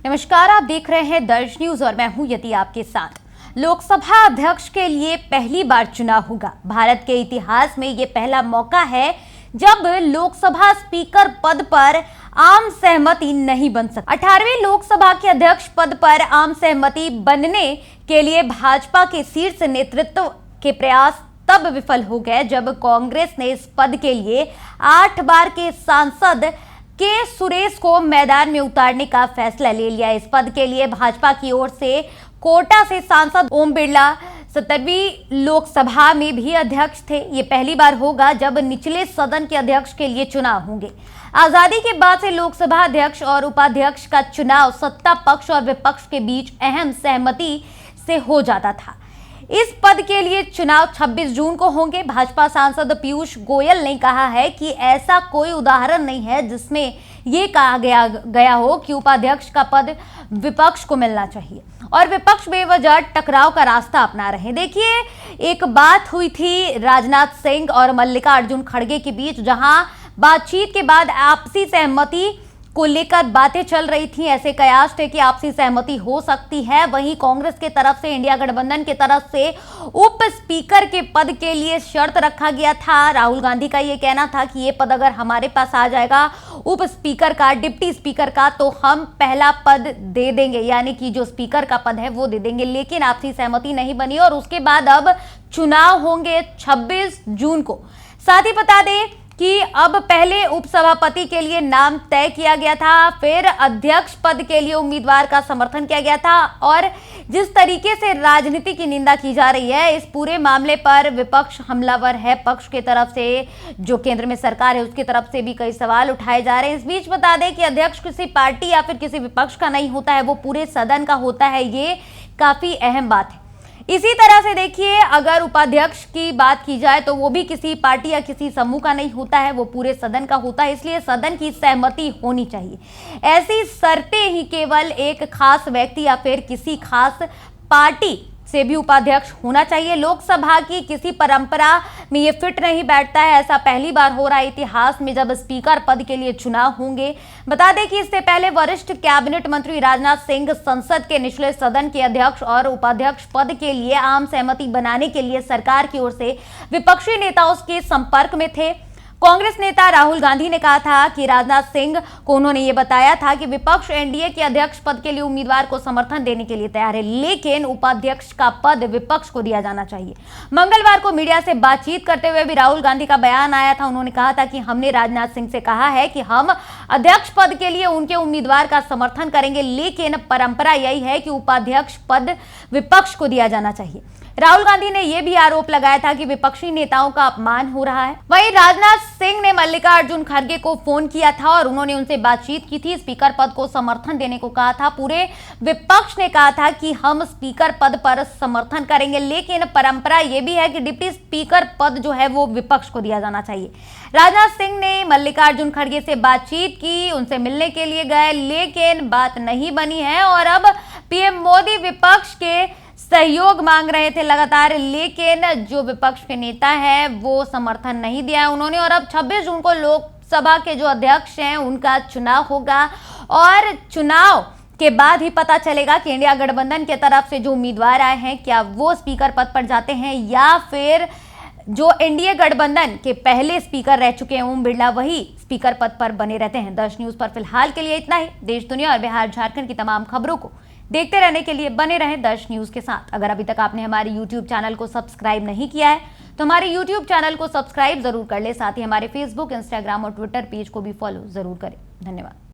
नमस्कार, आप देख रहे हैं दर्ज न्यूज और मैं हूं यति आपके साथ। लोकसभा अध्यक्ष के लिए पहली बार चुनाव होगा। भारत के इतिहास में ये पहला मौका है जब लोकसभा स्पीकर पद पर आम सहमति नहीं बन सकती। 18वीं लोकसभा के अध्यक्ष पद पर आम सहमति बनने के लिए भाजपा के शीर्ष नेतृत्व के प्रयास तब विफल हो गए जब कांग्रेस ने इस पद के लिए 8 बार के सांसद के सुरेश को मैदान में उतारने का फैसला ले लिया। इस पद के लिए भाजपा की ओर से कोटा से सांसद ओम बिरला 17वीं लोकसभा में भी अध्यक्ष थे। ये पहली बार होगा जब निचले सदन के अध्यक्ष के लिए चुनाव होंगे। आजादी के बाद से लोकसभा अध्यक्ष और उपाध्यक्ष का चुनाव सत्ता पक्ष और विपक्ष के बीच अहम सहमति से हो जाता था। इस पद के लिए चुनाव 26 जून को होंगे। भाजपा सांसद पीयूष गोयल ने कहा है कि ऐसा कोई उदाहरण नहीं है जिसमें ये कहा गया हो कि उपाध्यक्ष का पद विपक्ष को मिलना चाहिए और विपक्ष बेवजह टकराव का रास्ता अपना रहे। देखिए, एक बात हुई थी राजनाथ सिंह और मल्लिकार्जुन खड़गे के बीच, जहां बातचीत के बाद आपसी सहमति को लेकर बातें चल रही थी। ऐसे कयास थे कि आपसी सहमति हो सकती है। वहीं कांग्रेस के तरफ से, इंडिया गठबंधन के तरफ से उप स्पीकर के पद के लिए शर्त रखा गया था। राहुल गांधी का ये कहना था कि ये पद अगर हमारे पास आ जाएगा उप स्पीकर का, डिप्टी स्पीकर का, तो हम पहला पद दे देंगे, यानी कि जो स्पीकर का पद है वो दे देंगे। लेकिन आपसी सहमति नहीं बनी और उसके बाद अब चुनाव होंगे 26 जून को। साथ ही बता दें कि अब पहले उपसभापति के लिए नाम तय किया गया था, फिर अध्यक्ष पद के लिए उम्मीदवार का समर्थन किया गया था। और जिस तरीके से राजनीति की निंदा की जा रही है, इस पूरे मामले पर विपक्ष हमलावर है। पक्ष की तरफ से, जो केंद्र में सरकार है, उसकी तरफ से भी कई सवाल उठाए जा रहे हैं। इस बीच बता दें कि अध्यक्ष किसी पार्टी या फिर किसी विपक्ष का नहीं होता है, वो पूरे सदन का होता है। ये काफी अहम बात है। इसी तरह से देखिए, अगर उपाध्यक्ष की बात की जाए तो वो भी किसी पार्टी या किसी समूह का नहीं होता है, वो पूरे सदन का होता है। इसलिए सदन की सहमति होनी चाहिए। ऐसी शर्तें ही केवल एक खास व्यक्ति या फिर किसी खास पार्टी से भी उपाध्यक्ष होना चाहिए। लोकसभा की किसी परंपरा में ये फिट नहीं बैठता है। ऐसा पहली बार हो रहा है इतिहास में जब स्पीकर पद के लिए चुनाव होंगे। बता दें कि इससे पहले वरिष्ठ कैबिनेट मंत्री राजनाथ सिंह संसद के निचले सदन के अध्यक्ष और उपाध्यक्ष पद के लिए आम सहमति बनाने के लिए सरकार की ओर से विपक्षी नेताओं के संपर्क में थे। कांग्रेस नेता राहुल गांधी ने कहा था कि राजनाथ सिंह को उन्होंने ये बताया था कि विपक्ष एनडीए के अध्यक्ष पद के लिए उम्मीदवार को समर्थन देने के लिए तैयार है, लेकिन उपाध्यक्ष का पद विपक्ष को दिया जाना चाहिए। मंगलवार को मीडिया से बातचीत करते हुए भी राहुल गांधी का बयान आया था। उन्होंने कहा था कि हमने राजनाथ सिंह से कहा है कि हम अध्यक्ष पद के लिए उनके उम्मीदवार का समर्थन करेंगे, लेकिन परंपरा यही है कि उपाध्यक्ष पद विपक्ष को दिया जाना चाहिए। राहुल गांधी ने यह भी आरोप लगाया था कि विपक्षी नेताओं का अपमान हो रहा है। वहीं राजनाथ सिंह ने मल्लिकार्जुन खड़गे को फोन किया था और उन्होंने उनसे बातचीत की थी। स्पीकर पद को समर्थन देने को कहा था। पूरे विपक्ष ने कहा था कि हम स्पीकर पद पर समर्थन करेंगे, लेकिन परंपरा यह भी है कि डिप्टी स्पीकर पद जो है वो विपक्ष को दिया जाना चाहिए। राजनाथ सिंह ने मल्लिकार्जुन खड़गे से बातचीत की, उनसे मिलने के लिए गए, लेकिन बात नहीं बनी है। और अब पीएम मोदी विपक्ष के सहयोग मांग रहे थे लगातार, लेकिन जो विपक्ष के नेता हैं वो समर्थन नहीं दिया है उन्होंने। और अब 26 जून को लोकसभा के जो अध्यक्ष हैं उनका चुनाव होगा और चुनाव के बाद ही पता चलेगा कि इंडिया गठबंधन के तरफ से जो उम्मीदवार आए हैं क्या वो स्पीकर पद पर जाते हैं या फिर जो एनडीए गठबंधन के पहले स्पीकर रह चुके हैं ओम बिरला, वही स्पीकर पद पर बने रहते हैं। दर्ज न्यूज पर फिलहाल के लिए इतना ही। देश, दुनिया और बिहार झारखंड की तमाम खबरों को देखते रहने के लिए बने रहें दर्ज न्यूज के साथ। अगर अभी तक आपने हमारे YouTube चैनल को सब्सक्राइब नहीं किया है तो हमारे YouTube चैनल को सब्सक्राइब जरूर कर ले। साथ ही हमारे Facebook, Instagram और Twitter पेज को भी फॉलो जरूर करें। धन्यवाद।